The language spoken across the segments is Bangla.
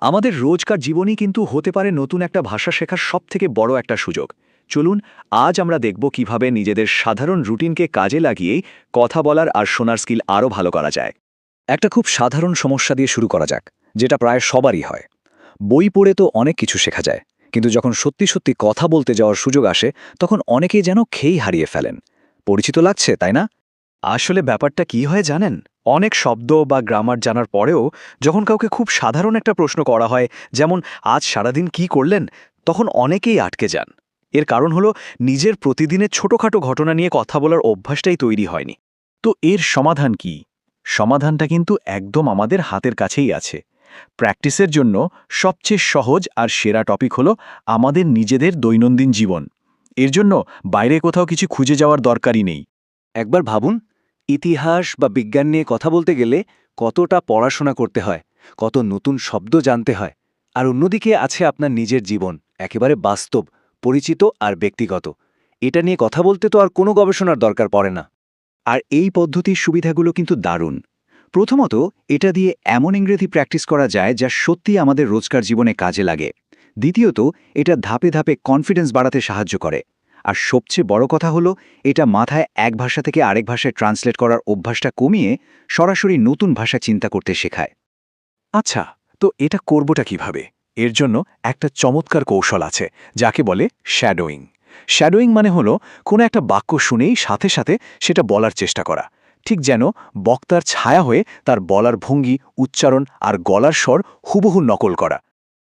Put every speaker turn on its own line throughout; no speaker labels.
আমাদের রোজকার জীবনই কিন্তু হতে পারে নতুন একটা ভাষা শেখার সবথেকে বড় একটা সুযোগ। চলুন আজ আমরা দেখব কিভাবে নিজেদের সাধারণ রুটিনকে কাজে লাগিয়েই কথা বলার আর শোনার স্কিল আরও ভালো করা যায়। একটা খুব সাধারণ সমস্যা দিয়ে শুরু করা যাক, যেটা প্রায় সবারই হয়। বই পড়ে তো অনেক কিছু শেখা যায়, কিন্তু যখন সত্যি সত্যি কথা বলতে যাওয়ার সুযোগ আসে তখন অনেকেই যেন খেই হারিয়ে ফেলেন। পরিচিত লাগছে, তাই না? আসলে ব্যাপারটা কি হয় জানেন, অনেক শব্দ বা গ্রামার জানার পরেও যখন কাউকে খুব সাধারণ একটা প্রশ্ন করা হয়, যেমন আজ সারাদিন কি করলেন, তখন অনেকেই আটকে যান। এর কারণ হলো নিজের প্রতিদিনের ছোটখাটো ঘটনা নিয়ে কথা বলার অভ্যাসটাই তৈরি হয়নি। তো এর সমাধান কি? সমাধানটা কিন্তু একদম আমাদের হাতের কাছেই আছে। প্র্যাকটিসের জন্য সবচেয়ে সহজ আর সেরা টপিক হলো আমাদের নিজেদের দৈনন্দিন জীবন। এর জন্য বাইরে কোথাও কিছু খুঁজে যাওয়ার দরকারই নেই। একবার ভাবুন, ইতিহাস বা বিজ্ঞান নিয়ে কথা বলতে গেলে কতটা পড়াশোনা করতে হয়, কত নতুন শব্দ জানতে হয়। আর অন্যদিকে আছে আপনার নিজের জীবন, একেবারে বাস্তব, পরিচিত আর ব্যক্তিগত। এটা নিয়ে কথা বলতে তো আর কোনো গবেষণার দরকার পড়ে না। আর এই পদ্ধতির সুবিধাগুলো কিন্তু দারুণ। প্রথমত, এটা দিয়ে এমন ইংরেজি প্র্যাকটিস করা যায় যা সত্যি আমাদের রোজকার জীবনে কাজে লাগে। দ্বিতীয়ত, এটা ধাপে ধাপে কনফিডেন্স বাড়াতে সাহায্য করে। আর সবচেয়ে বড় কথা হলো, এটা মাথায় এক ভাষা থেকে আরেক ভাষায় ট্রান্সলেট করার অভ্যাসটা কমিয়ে সরাসরি নতুন ভাষা চিন্তা করতে শেখায়। আচ্ছা, তো এটা করবটা কিভাবে? এর জন্য একটা চমৎকার কৌশল আছে, যাকে বলে শ্যাডোয়িং। শ্যাডোয়িং মানে হলো কোনো একটা বাক্য শুনেই সাথে সাথে সেটা বলার চেষ্টা করা, ঠিক যেন বক্তার ছায়া হয়ে তার বলার ভঙ্গি, উচ্চারণ আর গলার স্বর হুবহু নকল করা।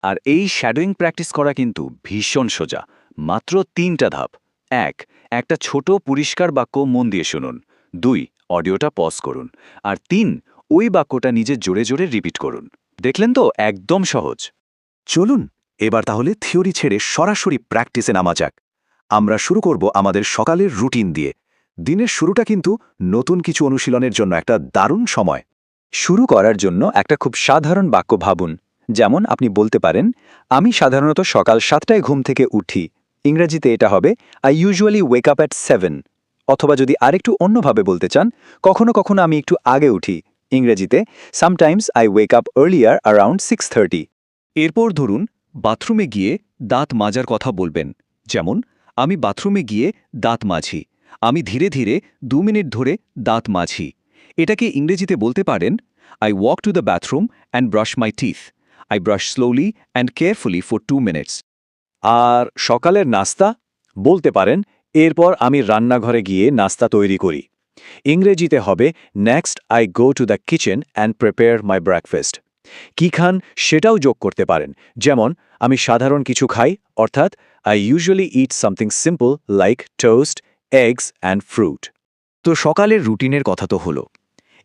আর এই শ্যাডোয়িং প্র্যাকটিস করা কিন্তু ভীষণ সোজা। মাত্র ৩টা ধাপ। ১. একটা ছোট পরিষ্কার বাক্য মন দিয়ে শুনুন। ২. অডিওটা পজ করুন। আর ৩. ওই বাক্যটা নিজে জোরে জোরে রিপিট করুন। দেখলেন তো, একদম সহজ। চলুন এবার তাহলে থিওরি ছেড়ে সরাসরি প্র্যাকটিসে নামা যাক। আমরা শুরু করব আমাদের সকালের রুটিন দিয়ে। দিনের শুরুটা কিন্তু নতুন কিছু অনুশীলনের জন্য একটা দারুণ সময়। শুরু করার জন্য একটা খুব সাধারণ বাক্য ভাবুন। যেমন আপনি বলতে পারেন, আমি সাধারণত সকাল 7টায় ঘুম থেকে উঠি। ইংরেজিতে এটা হবে, I usually wake up at 7। অথবা যদি আরেকটু অন্যভাবে বলতে চান, কখনো কখনো আমি একটু আগে উঠি। ইংরেজিতে sometimes I wake up earlier around 6:30। এরপর ধরুন, বাথরুমে গিয়ে দাঁত মাজার কথা বলবেন। যেমন, আমি বাথরুমে গিয়ে দাঁত মাজি। আমি ধীরে ধীরে 2 মিনিট ধরে দাঁত মাজি। এটাকে ইংরেজিতে বলতে পারেন, I walk to the bathroom and brush my teeth. I brush slowly and carefully for 2 minutes. আর সকালের নাস্তা বলতে পারেন, এরপর আমি রান্নাঘরে গিয়ে নাস্তা তৈরি করি। ইংরেজিতে হবে, next I go to the kitchen and prepare my breakfast. কি খান সেটাও যোগ করতে পারেন। যেমন, আমি সাধারণ কিছু খাই, অর্থাৎ I usually it something simple like toast, eggs and fruit. তো সকালের রুটিনের কথা তো হলো।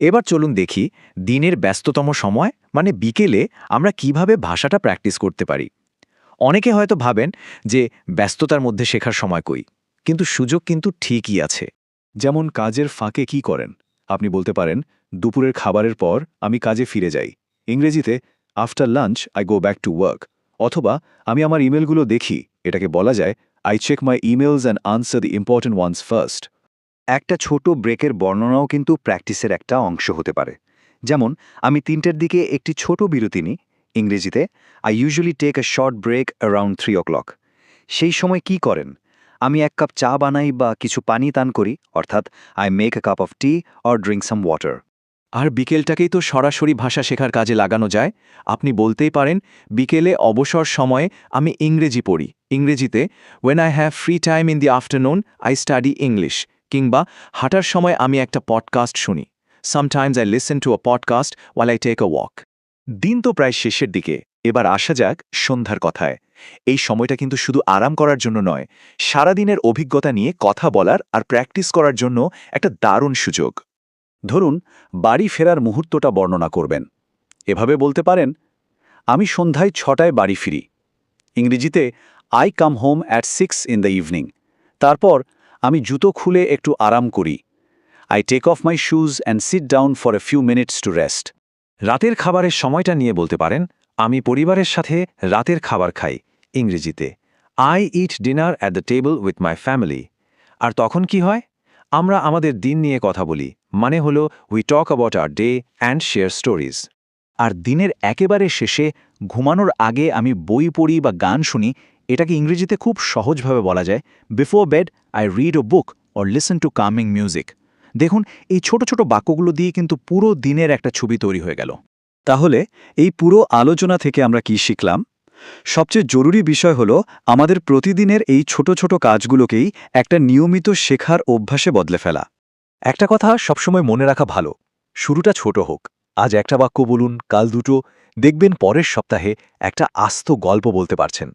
এবার চলুন দেখি দিনের ব্যস্ততম সময় মানে বিকেলে আমরা কিভাবে ভাষাটা প্র্যাকটিস করতে পারি। অনেকে হয়তো ভাবেন যে ব্যস্ততার মধ্যে শেখার সময় কই, কিন্তু সুযোগ কিন্তু ঠিকই আছে। যেমন কাজের ফাঁকে কি করেন? আপনি বলতে পারেন, দুপুরের খাবারের পর আমি কাজে ফিরে যাই। ইংরেজিতে after lunch I go back to work. অথবা আমি আমার ইমেলগুলো দেখি, এটাকে বলা যায় I check my emails and answer the important ones first. একটা ছোট ব্রেকের বর্ণনাও কিন্তু প্র্যাকটিসের একটা অংশ হতে পারে। যেমন, আমি 3টের দিকে একটি ছোট বিরতি নিই। ইংরেজিতে I usually take a short break around 3 o'clock। সেই সময় কি করেন? আমি 1 কাপ চা বানাই বা কিছু পানি পান করি, অর্থাৎ I make a cup of tea or drink some water. আর বিকেলটাকেই তো সরাসরি ভাষা শেখার কাজে লাগানো যায়। আপনি বলতেই পারেন, বিকেলে অবসর সময়ে আমি ইংরেজি পড়ি। ইংরেজিতে when I have free time in the afternoon I study English. কিংবা হাঁটার সময় আমি একটা পডকাস্ট শুনি। Sometimes I listen to a podcast while I take a walk. দিন তো প্রায় শেষের দিকে, এবার আসা যাক সন্ধ্যার কথায়। এই সময়টা কিন্তু শুধু আরাম করার জন্য নয়, সারাদিনের অভিজ্ঞতা নিয়ে কথা বলার আর প্র্যাকটিস করার জন্য একটা দারুণ সুযোগ। ধরুন, বাড়ি ফেরার মুহূর্তটা বর্ণনা করবেন। এভাবে বলতে পারেন, আমি সন্ধ্যায় 6টায় বাড়ি ফিরি। ইংরেজিতে I come home at 6 in the evening. তারপর আমি জুতো খুলে একটু আরাম করি। I take off my shoes and sit down for a few minutes to rest. রাতের খাবারের সময়টা নিয়ে বলতে পারেন, আমি পরিবারের সাথে রাতের খাবার খাই। ইংরেজিতে I eat dinner at the table with my family. আর তখন কি হয়? আমরা আমাদের দিন নিয়ে কথা বলি, মানে হলো we talk about our day and share stories.
আর দিনের একেবারে শেষে ঘুমানোর আগে আমি বই পড়ি বা গান শুনি, এটাকে ইংরেজিতে খুব সহজভাবে বলা যায় before bed I read a book or listen to calming music. দেখুন, এই ছোট ছোট বাক্যগুলো দিয়ে কিন্তু পুরো দিনের একটা ছবি তৈরি হয়ে গেল।
তাহলে এই পুরো আলোচনা থেকে আমরা কি শিখলাম? সবচেয়ে জরুরি বিষয় হলো আমাদের প্রতিদিনের এই ছোট ছোট কাজগুলোকেই একটা নিয়মিত শেখার অভ্যাসে বদলে ফেলা। একটা কথা সবসময় মনে রাখা ভালো, শুরুটা ছোট হোক। আজ একটা বাক্য বলুন, কাল দুটো, দেখবেন পরের সপ্তাহে একটা আস্ত গল্প বলতে পারছেন।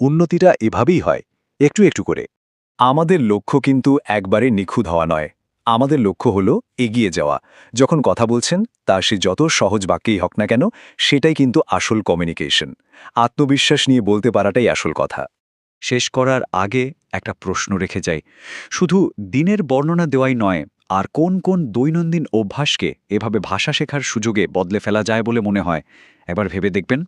উন্নতিটা এভাবেই হয়, একটু একটু করে। আমাদের লক্ষ্য কিন্তু একবারে নিখুঁত হওয়া নয়। আমাদের লক্ষ্য হলো এগিয়ে যাওয়া। যখন কথা বলছেন তা সে যত সহজ বাক্যেই হোক না কেন, সেটাই কিন্তু আসল কমিউনিকেশন। আত্মবিশ্বাস নিয়ে বলতে পারাটাই আসল কথা। শেষ করার আগে একটা প্রশ্ন রেখে যাই, শুধু দিনের বর্ণনা দেওয়াই নয়, আর কোন কোন দৈনন্দিন অভ্যাসকে এভাবে ভাষা শেখার সুযোগে বদলে ফেলা যায় বলে মনে হয়, একবার ভেবে দেখবেন।